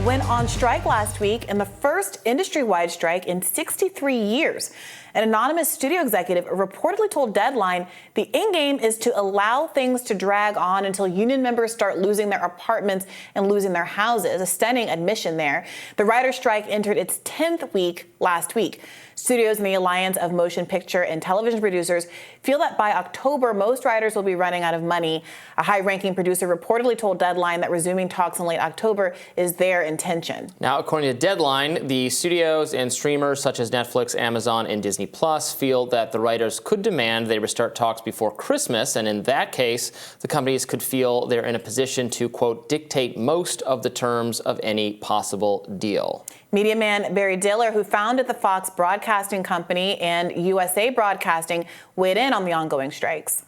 went on strike last week in the first industry-wide strike in 63 years. An anonymous studio executive reportedly told Deadline the end game is to allow things to drag on until union members start losing their apartments and losing their houses. A stunning admission there. The writer's strike entered its 10th week last week. Studios in the Alliance of Motion Picture and Television Producers feel that by October, most writers will be running out of money. A high-ranking producer reportedly told Deadline that resuming talks in late October is their intention. Now, according to Deadline, the studios and streamers such as Netflix, Amazon, and Disney Plus feel that the writers could demand they restart talks before Christmas, and in that case, the companies could feel they're in a position to, quote, dictate most of the terms of any possible deal. Media man Barry Diller, who founded the Fox Broadcasting Company and USA Broadcasting, weighed in on the ongoing strikes.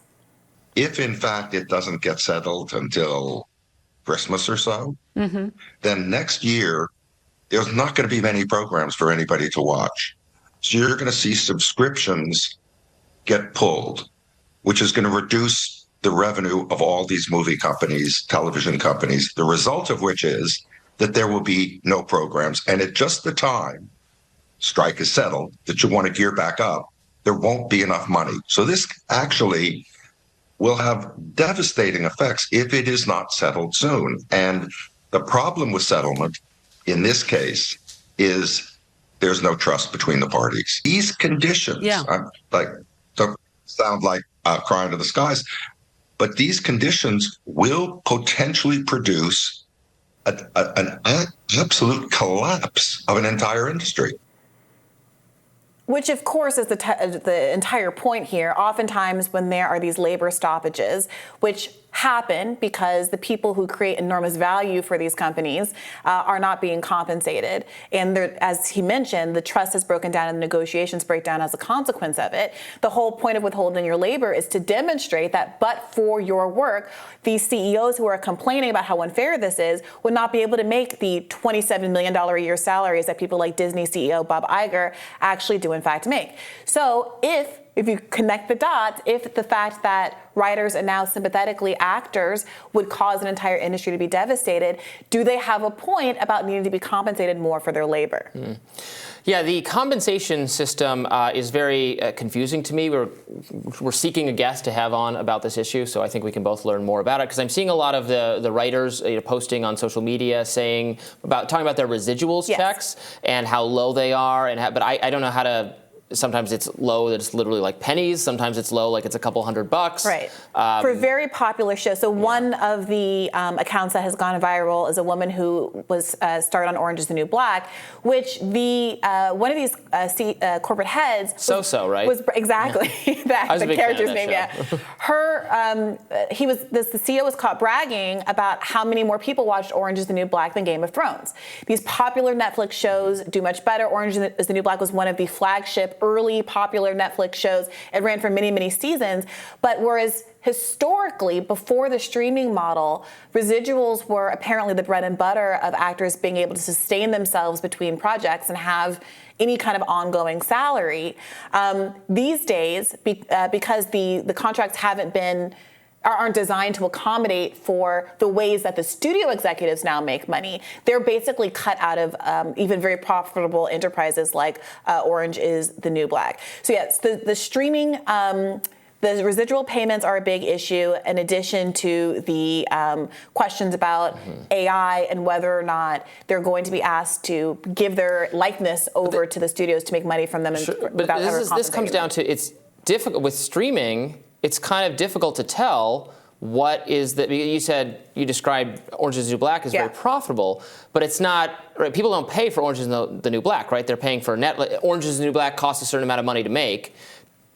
If, in fact, it doesn't get settled until Christmas or so, then next year, there's not going to be many programs for anybody to watch. So you're going to see subscriptions get pulled, which is going to reduce the revenue of all these movie companies, television companies, the result of which is that there will be no programs. And at just the time strike is settled, that you want to gear back up, there won't be enough money. So this actually will have devastating effects if it is not settled soon. And the problem with settlement in this case is there's no trust between the parties. These conditions, don't sound like crying to the skies, but these conditions will potentially produce an absolute collapse of an entire industry. Which, of course, is the entire point here. Oftentimes when there are these labor stoppages, which happen because the people who create enormous value for these companies are not being compensated. And as he mentioned, the trust has broken down and the negotiations break down as a consequence of it. The whole point of withholding your labor is to demonstrate that but for your work, these CEOs who are complaining about how unfair this is would not be able to make the $27 million a year salaries that people like Disney CEO Bob Iger actually do in fact make. So if you connect the dots, if the fact that writers and now sympathetically actors would cause an entire industry to be devastated, do they have a point about needing to be compensated more for their labor? Yeah, the compensation system is very confusing to me. We're seeking a guest to have on about this issue, so I think we can both learn more about it, because I'm seeing a lot of the writers posting on social media talking about their residuals checks and how low they are, but I don't know how to. Sometimes it's low, that it's literally like pennies. Sometimes it's low, like it's a couple $100. Right. For very popular shows. So one of the accounts that has gone viral is a woman who was starred on Orange is the New Black, which one of these corporate heads right? Was exactly the character's name. Yeah. The CEO was caught bragging about how many more people watched Orange is the New Black than Game of Thrones. These popular Netflix shows do much better. Orange is the New Black was one of the flagship early popular Netflix shows. It ran for many, many seasons. But whereas historically, before the streaming model, residuals were apparently the bread and butter of actors being able to sustain themselves between projects and have any kind of ongoing salary. These days, because the contracts aren't designed to accommodate for the ways that the studio executives now make money, they're basically cut out of even very profitable enterprises like Orange is the New Black. So yes, the streaming, the residual payments are a big issue, in addition to the questions about AI and whether or not they're going to be asked to give their likeness over to the studios to make money from them. But this comes down to, it's difficult with streaming. It's kind of difficult to tell what is the. You described Orange is the New Black as very profitable, but it's not. Right? People don't pay for Orange is the New Black, right? They're paying for Orange is the New Black costs a certain amount of money to make.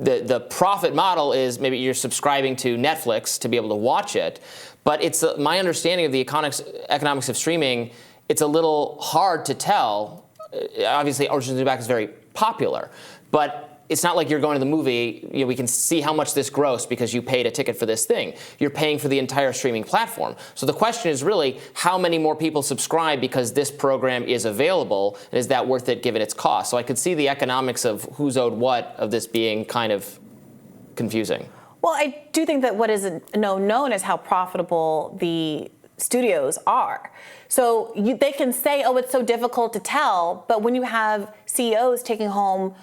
The profit model is maybe you're subscribing to Netflix to be able to watch it, but it's my understanding of the economics of streaming. It's a little hard to tell. Obviously, Orange is the New Black is very popular, but it's not like you're going to the movie, we can see how much this grossed because you paid a ticket for this thing. You're paying for the entire streaming platform. So the question is really, how many more people subscribe because this program is available, and is that worth it given its cost? So I could see the economics of who's owed what of this being kind of confusing. Well, I do think that what is known is how profitable the studios are. So they can say, oh, it's so difficult to tell, but when you have CEOs taking home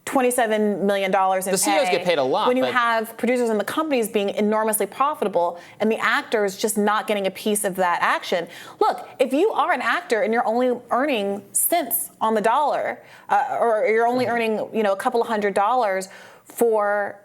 $27 million in the CEOs get paid a lot. When you have producers in the companies being enormously profitable and the actors just not getting a piece of that action. Look, if you are an actor and you're only earning cents on the dollar, or you're only earning, a couple of $100 for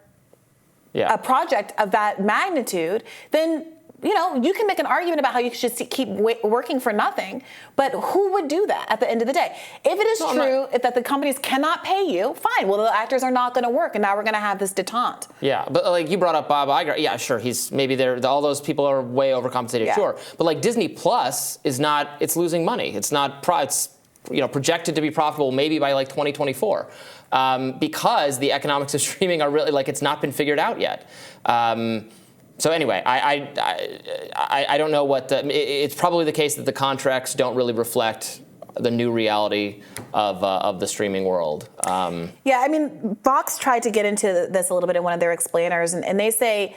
a project of that magnitude, then you can make an argument about how you should keep working for nothing, but who would do that at the end of the day? If it is true that the companies cannot pay you, fine. Well, the actors are not going to work, and now we're going to have this detente. Yeah, but like you brought up Bob Iger. Yeah, sure, he's maybe all those people are way overcompensated, sure. But like Disney Plus is not, it's losing money. It's not, it's projected to be profitable maybe by like 2024 because the economics of streaming are really it's not been figured out yet. So anyway, I don't know what it's probably the case that the contracts don't really reflect the new reality of the streaming world. Yeah, I mean, Vox tried to get into this a little bit in one of their explainers, and they say,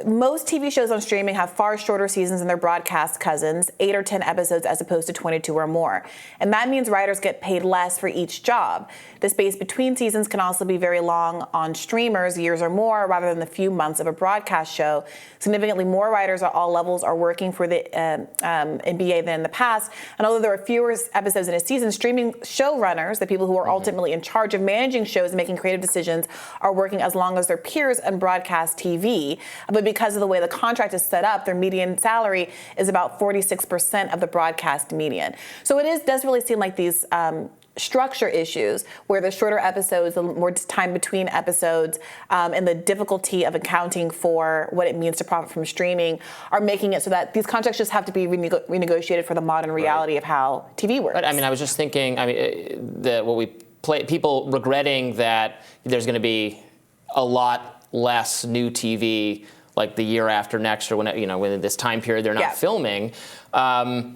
most TV shows on streaming have far shorter seasons than their broadcast cousins, 8 or 10 episodes as opposed to 22 or more. And that means writers get paid less for each job. The space between seasons can also be very long on streamers, years or more, rather than the few months of a broadcast show. Significantly more writers at all levels are working for the NBA than in the past. And although there are fewer episodes in a season, streaming showrunners, the people who are ultimately in charge of managing shows and making creative decisions, are working as long as their peers on broadcast TV. But because of the way the contract is set up, their median salary is about 46% of the broadcast median. So it does really seem like these structure issues where the shorter episodes, the more time between episodes, and the difficulty of accounting for what it means to profit from streaming are making it so that these contracts just have to be renegotiated for the modern reality of how TV works. But I mean, I was just thinking, people regretting that there's going to be a lot less new TV like the year after next, or when this time period they're not filming. I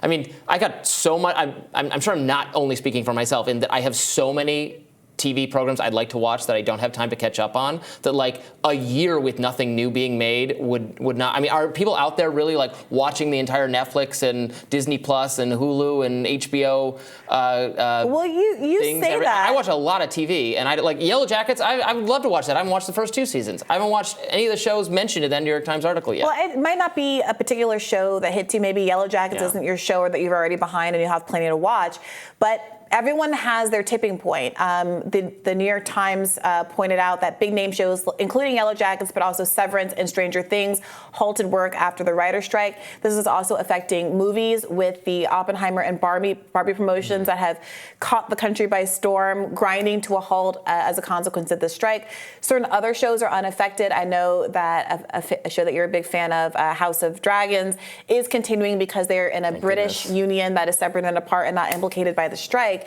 mean, I got so much. I'm sure I'm not only speaking for myself in that I have so many TV programs I'd like to watch that I don't have time to catch up on, that like a year with nothing new being made would not. I mean, are people out there really like watching the entire Netflix and Disney Plus and Hulu and HBO? Well, you things say that. I watch a lot of TV, and I like Yellow Jackets. I would love to watch that. I haven't watched the first 2 seasons. I haven't watched any of the shows mentioned in that New York Times article yet. Well, it might not be a particular show that hits you. Maybe Yellow Jackets isn't your show, or that you're already behind and you have plenty to watch, but everyone has their tipping point. The New York Times pointed out that big name shows, including Yellow Jackets, but also Severance and Stranger Things, halted work after the writer's strike. This is also affecting movies, with the Oppenheimer and Barbie promotions that have caught the country by storm, grinding to a halt as a consequence of the strike. Certain other shows are unaffected. I know that a show that you're a big fan of, House of Dragons, is continuing because they're in a British union that is separate and apart and not implicated by the strike.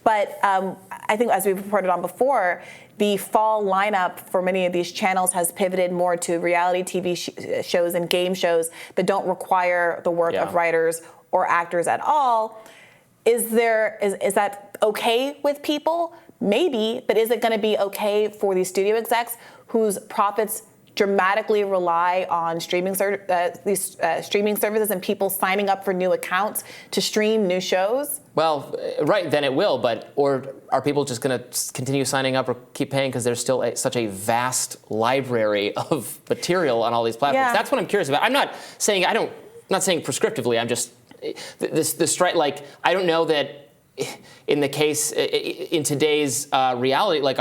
But I think, as we've reported on before, the fall lineup for many of these channels has pivoted more to reality TV shows and game shows that don't require the work of writers or actors at all. Is that okay with people? Maybe, but is it going to be okay for these studio execs whose profits dramatically rely on streaming services and people signing up for new accounts to stream new shows? Well, right, then it will, or are people just going to continue signing up or keep paying because there's still such a vast library of material on all these platforms? Yeah. That's what I'm curious about. I'm not saying prescriptively. I'm just the strike. Like, I don't know that in the case in today's reality, like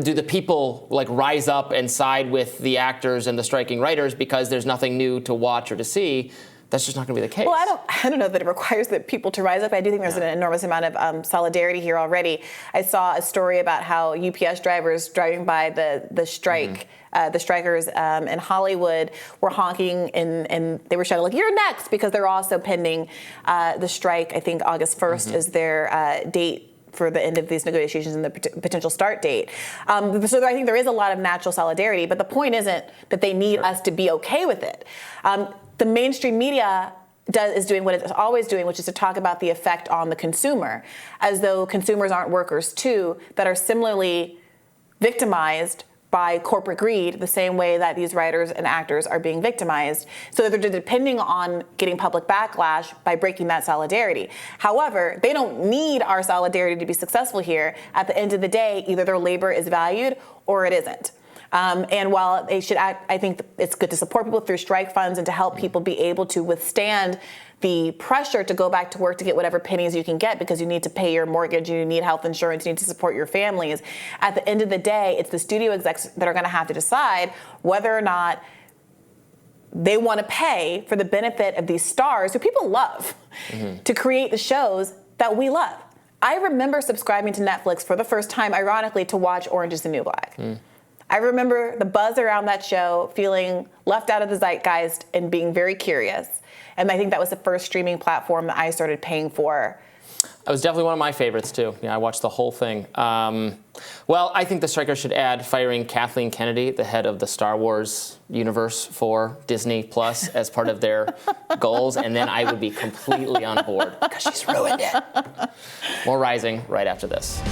do the people like rise up and side with the actors and the striking writers because there's nothing new to watch or to see? That's just not going to be the case. Well, I don't know that it requires the people to rise up. I do think there's an enormous amount of solidarity here already. I saw a story about how UPS drivers driving by the strike, the strikers in Hollywood, were honking and they were shouting like, "You're next," because they're also pending the strike. I think August 1st is their date for the end of these negotiations and the potential start date. So I think there is a lot of natural solidarity, but the point isn't that they need us to be okay with it. The mainstream media is doing what it's always doing, which is to talk about the effect on the consumer, as though consumers aren't workers too, that are similarly victimized by corporate greed the same way that these writers and actors are being victimized, so that they're depending on getting public backlash by breaking that solidarity. However, they don't need our solidarity to be successful here. At the end of the day, either their labor is valued or it isn't. And while they should act, I think it's good to support people through strike funds and to help people be able to withstand the pressure to go back to work to get whatever pennies you can get because you need to pay your mortgage, you need health insurance, you need to support your families. At the end of the day, it's the studio execs that are going to have to decide whether or not they want to pay for the benefit of these stars who people love to create the shows that we love. I remember subscribing to Netflix for the first time, ironically, to watch Orange is the New Black. I remember the buzz around that show, feeling left out of the zeitgeist and being very curious. And I think that was the first streaming platform that I started paying for. It was definitely one of my favorites, too. Yeah, I watched the whole thing. Well, I think the strikers should add firing Kathleen Kennedy, the head of the Star Wars universe for Disney Plus, as part of their goals, and then I would be completely on board because she's ruined it. More Rising right after this.